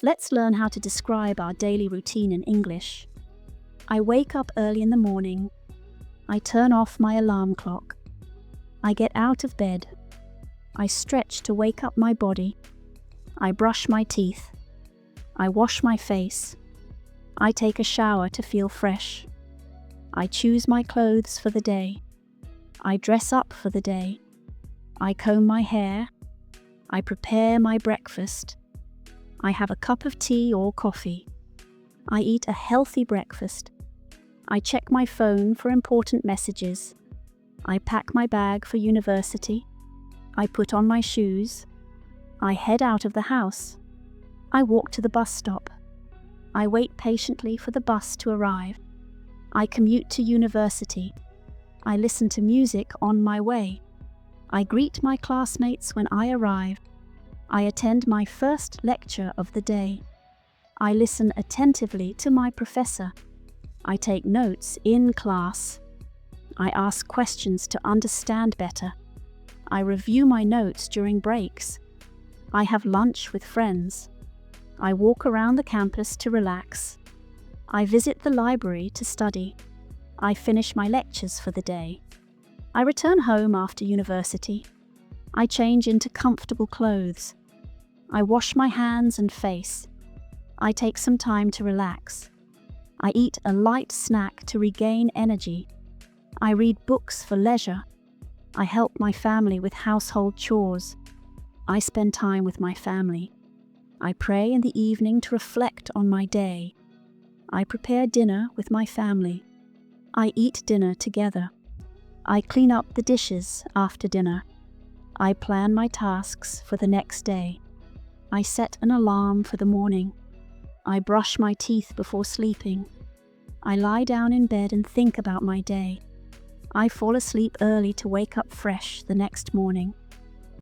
Let's learn how to describe our daily routine in English. I wake up early in the morning. I turn off my alarm clock. I get out of bed. I stretch to wake up my body. I brush my teeth. I wash my face. I take a shower to feel fresh. I choose my clothes for the day. I dress up for the day. I comb my hair. I prepare my breakfast. I have a cup of tea or coffee. I eat a healthy breakfast. I check my phone for important messages. I pack my bag for university. I put on my shoes. I head out of the house. I walk to the bus stop. I wait patiently for the bus to arrive. I commute to university. I listen to music on my way. I greet my classmates when I arrive. I attend my first lecture of the day. I listen attentively to my professor. I take notes in class. I ask questions to understand better. I review my notes during breaks. I have lunch with friends. I walk around the campus to relax. I visit the library to study. I finish my lectures for the day. I return home after university. I change into comfortable clothes. I wash my hands and face. I take some time to relax. I eat a light snack to regain energy. I read books for leisure. I help my family with household chores. I spend time with my family. I pray in the evening to reflect on my day. I prepare dinner with my family. I eat dinner together. I clean up the dishes after dinner. I plan my tasks for the next day. I set an alarm for the morning. I brush my teeth before sleeping. I lie down in bed and think about my day. I fall asleep early to wake up fresh the next morning.